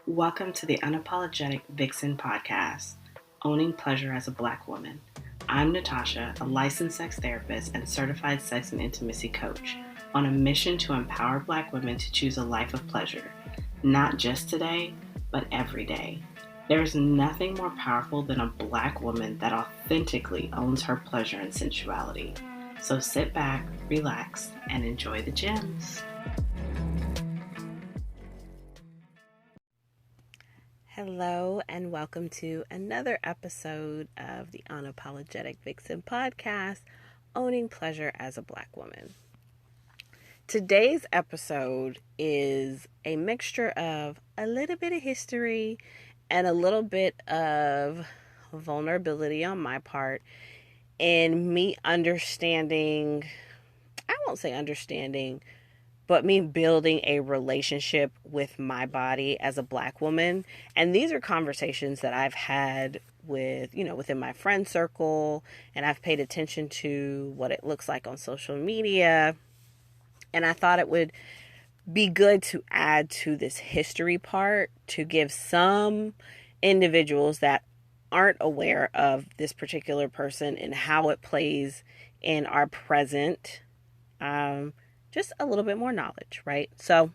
Welcome to the Unapologetic Vixen podcast, Owning Pleasure as a Black Woman. I'm Natasha, a licensed sex therapist and certified sex and intimacy coach, on a mission to empower Black women to choose a life of pleasure, not just today, but every day. There is nothing more powerful than a Black woman that authentically owns her pleasure and sensuality. So sit back, relax, and enjoy the gems. Hello, and welcome to another episode of the Unapologetic Vixen podcast, Owning Pleasure as a Black Woman. Today's episode is a mixture of a little bit of history and a little bit of vulnerability on my part, and me understanding, I won't say understanding, but me building a relationship with my body as a Black woman. And these are conversations that I've had with, within my friend circle, and I've paid attention to what it looks like on social media. And I thought it would be good to add to this history part to give some individuals that aren't aware of this particular person and how it plays in our present, just a little bit more knowledge, right? So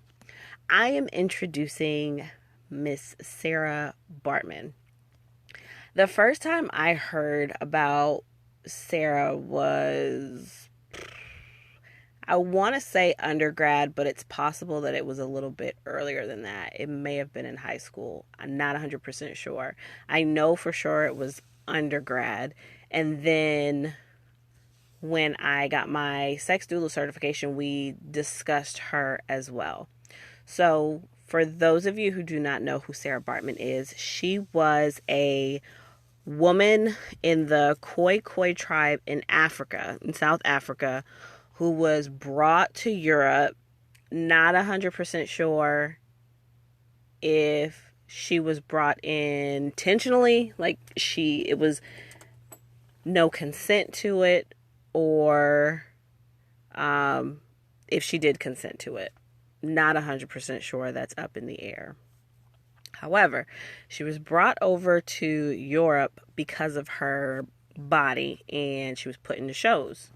I am introducing Miss Sara Baartman. The first time I heard about Sara was, I want to say undergrad, but it's possible that it was a little bit earlier than that. It may have been in high school. I'm not 100% sure. I know for sure it was undergrad. And then when I got my sex doula certification, we discussed her as well. So for those of you who do not know who Sara Baartman is, she was a woman in the Khoi tribe in Africa, in South Africa, who was brought to Europe. Not 100% sure if she was brought in intentionally, it was no consent to it, or if she did consent to it. Not 100% sure. That's up in the air. However, she was brought over to Europe because of her body, and she was put into shows.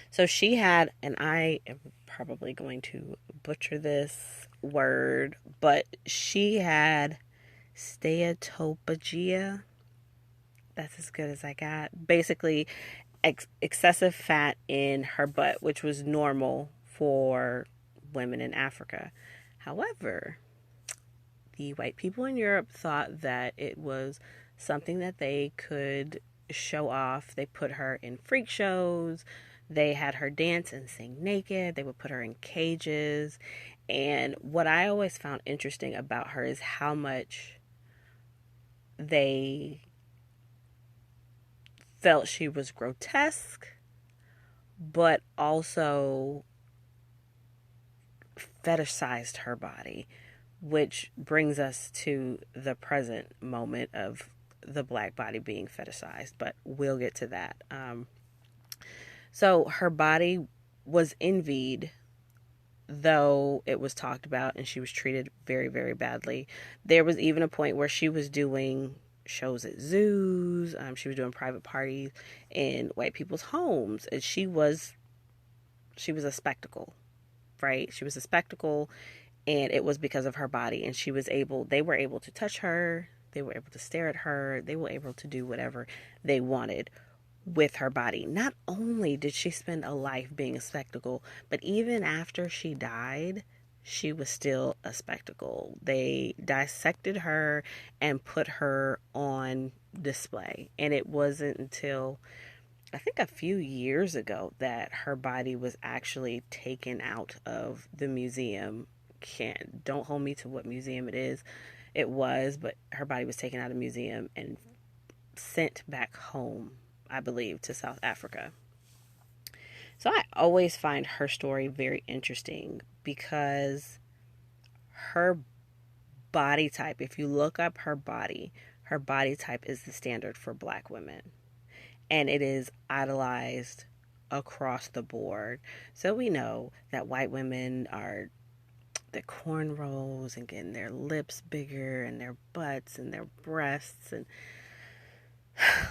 So she had, and I am probably going to butcher this word, but she had steatophagia. That's as good as I got. Basically, excessive fat in her butt, which was normal for women in Africa. However, the white people in Europe thought that it was something that they could show off. They put her in freak shows. They had her dance and sing naked. They would put her in cages. And what I always found interesting about her is how much they felt she was grotesque, but also fetishized her body, which brings us to the present moment of the Black body being fetishized, but we'll get to that. So her body was envied, though it was talked about, and she was treated very, very badly. There was even a point where she was doing shows at zoos. She was doing private parties in white people's homes, and she was a spectacle, right? She was a spectacle, and it was because of her body. And they were able to touch her, they were able to stare at her, they were able to do whatever they wanted with her body. Not only did she spend a life being a spectacle, but even after she died, she was still a spectacle. They dissected her and put her on display. And it wasn't until, I think, a few years ago that her body was actually taken out of the museum. Don't hold me to what museum it is. It was, but her body was taken out of the museum and sent back home, I believe, to South Africa. So I always find her story very interesting because her body type, if you look up her body type is the standard for Black women. And it is idolized across the board. So we know that white women are their cornrows and getting their lips bigger and their butts and their breasts and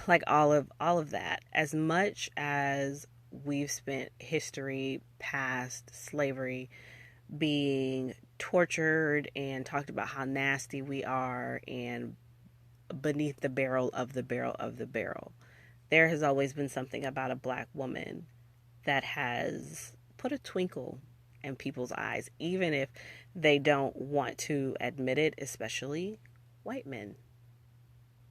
like all of that. As much as we've spent history past slavery being tortured and talked about how nasty we are and beneath the barrel of the barrel of the barrel, there has always been something about a black woman that has put a twinkle in people's eyes, even if they don't want to admit it, especially white men.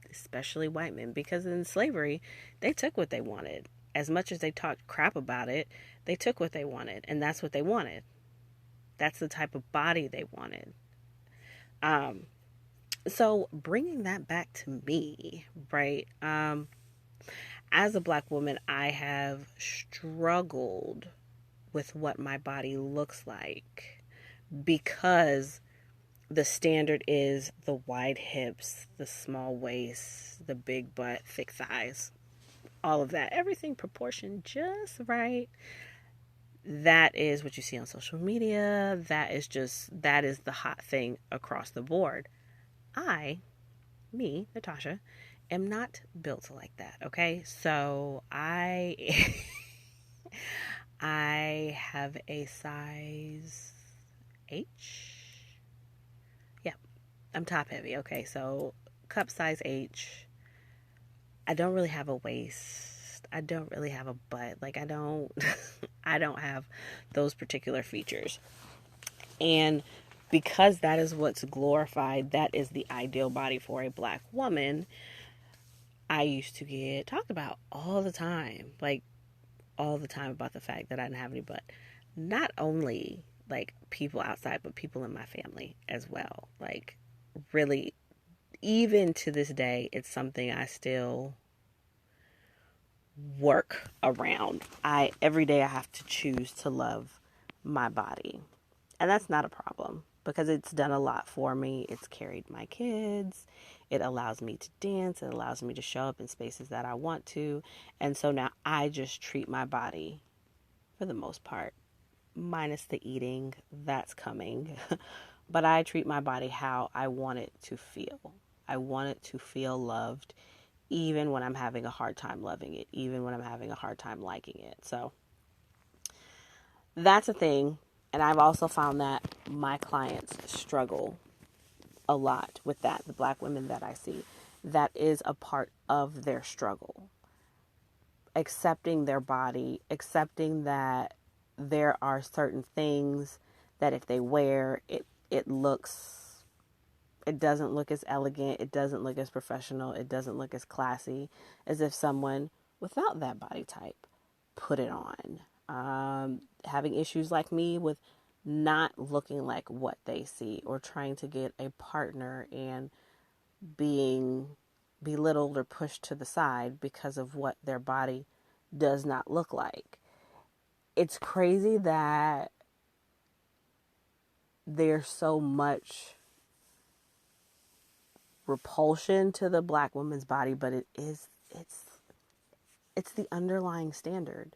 Especially white men, because in slavery, they took what they wanted. As much as they talked crap about it, they took what they wanted, and that's what they wanted. That's the type of body they wanted. So bringing that back to me, right? As a black woman, I have struggled with what my body looks like because the standard is the wide hips, the small waist, the big butt, thick thighs, all of that. Everything proportioned just right. That is what you see on social media. That is the hot thing across the board. Me, Natasha, am not built like that, okay? So I have a size H. Yeah, I'm top heavy, okay? So cup size H. I don't really have a waist. I don't really have a butt. Like I don't I don't have those particular features. And because that is what's glorified, that is the ideal body for a black woman, I used to get talked about all the time. Like all the time about the fact that I didn't have any butt. Not only like people outside, but people in my family as well. Like really, even to this day, it's something I still work around. Every day I have to choose to love my body. And that's not a problem because it's done a lot for me. It's carried my kids. It allows me to dance. It allows me to show up in spaces that I want to. And so now I just treat my body for the most part, minus the eating that's coming. But I treat my body how I want it to feel. I want it to feel loved, even when I'm having a hard time loving it, even when I'm having a hard time liking it. So that's a thing. And I've also found that my clients struggle a lot with that. The black women that I see, that is a part of their struggle. Accepting their body, accepting that there are certain things that if they wear, it doesn't look as elegant, it doesn't look as professional, it doesn't look as classy as if someone without that body type put it on. Having issues like me with not looking like what they see, or trying to get a partner and being belittled or pushed to the side because of what their body does not look like. It's crazy that there's so much repulsion to the black woman's body, but it's the underlying standard.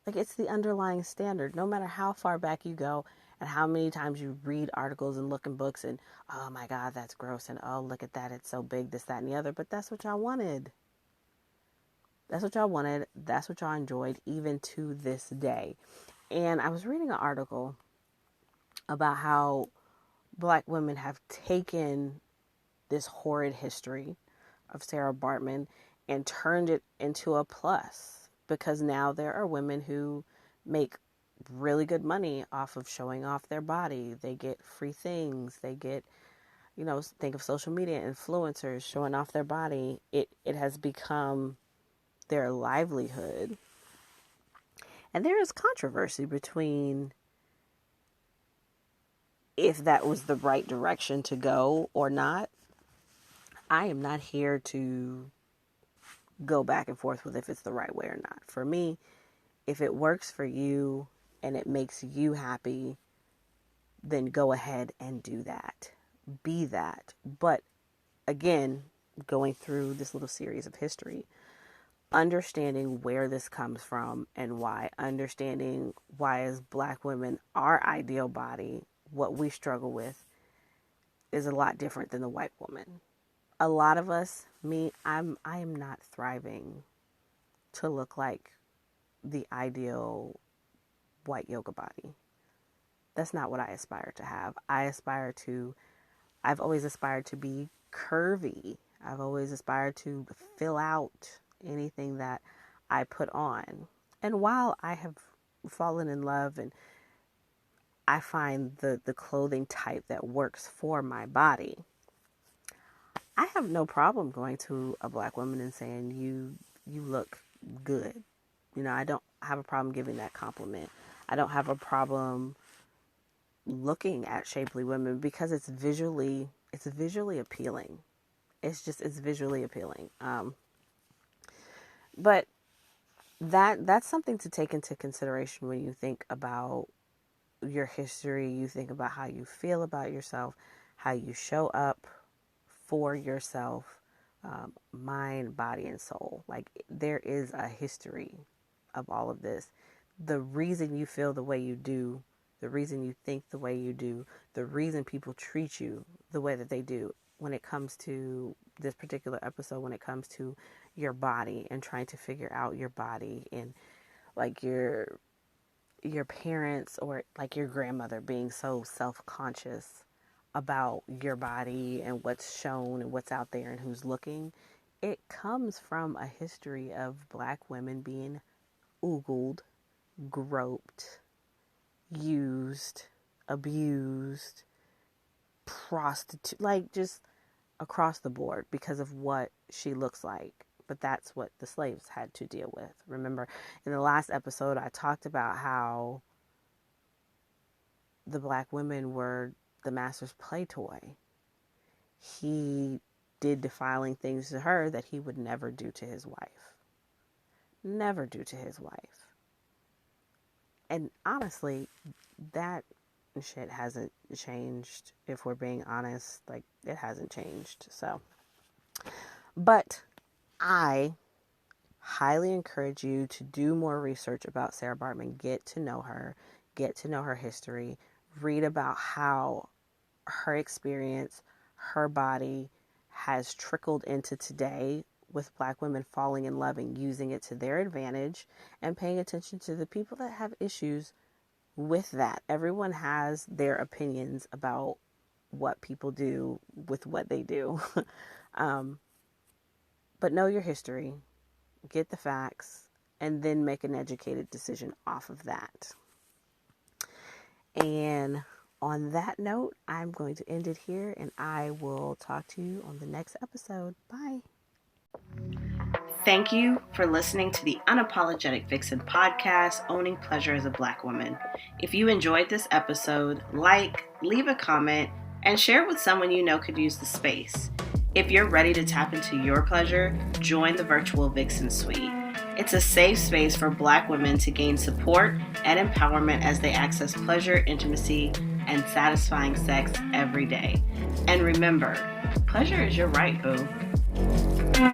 Like, it's the underlying standard. No matter how far back you go and how many times you read articles and look in books and, oh my God, that's gross. And, oh, look at that. It's so big, this, that, and the other. But that's what y'all wanted. That's what y'all wanted. That's what y'all enjoyed, even to this day. And I was reading an article about how black women have taken this horrid history of Sara Baartman and turned it into a plus. Because now there are women who make really good money off of showing off their body. They get free things. They get, think of social media influencers showing off their body. It has become their livelihood. And there is controversy between if that was the right direction to go or not. I am not here to go back and forth with if it's the right way or not. For me, if it works for you and it makes you happy, then go ahead and do that. Be that. But again, going through this little series of history, understanding where this comes from and why, understanding why as Black women, our ideal body, what we struggle with, is a lot different than the white woman. A lot of us, I am not thriving to look like the ideal white yoga body. That's not what I aspire to have. I've always aspired to be curvy. I've always aspired to fill out anything that I put on. And while I have fallen in love and I find the clothing type that works for my body, I have no problem going to a Black woman and saying, you look good. I don't have a problem giving that compliment. I don't have a problem looking at shapely women because it's visually appealing. It's visually appealing. But that's something to take into consideration when you think about your history. You think about how you feel about yourself, how you show up for yourself, mind, body, and soul. Like, there is a history of all of this. The reason you feel the way you do, the reason you think the way you do, the reason people treat you the way that they do when it comes to this particular episode, when it comes to your body and trying to figure out your body, and like your parents or like your grandmother being so self-conscious about your body and what's shown and what's out there and who's looking. It comes from a history of Black women being oogled, groped, used, abused, prostitute, like just across the board because of what she looks like. But that's what the slaves had to deal with. Remember, in the last episode, I talked about how the Black women were the master's play toy. He did defiling things to her that he would never do to his wife. Never do to his wife. And honestly, that shit hasn't changed. If we're being honest, like, it hasn't changed. So, but I highly encourage you to do more research about Sara Baartman. Get to know her history, read about how her experience, her body has trickled into today with Black women falling in love and using it to their advantage, and paying attention to the people that have issues with that. Everyone has their opinions about what people do with what they do. But know your history, get the facts, and then make an educated decision off of that. And on that note, I'm going to end it here, and I will talk to you on the next episode. Bye. Thank you for listening to the Unapologetic Vixen podcast, Owning Pleasure as a Black Woman. If you enjoyed this episode, leave a comment, and share it with someone you know could use the space. If you're ready to tap into your pleasure, join the virtual Vixen Suite. It's a safe space for Black women to gain support and empowerment as they access pleasure, intimacy, and satisfying sex every day. And remember, pleasure is your right, boo.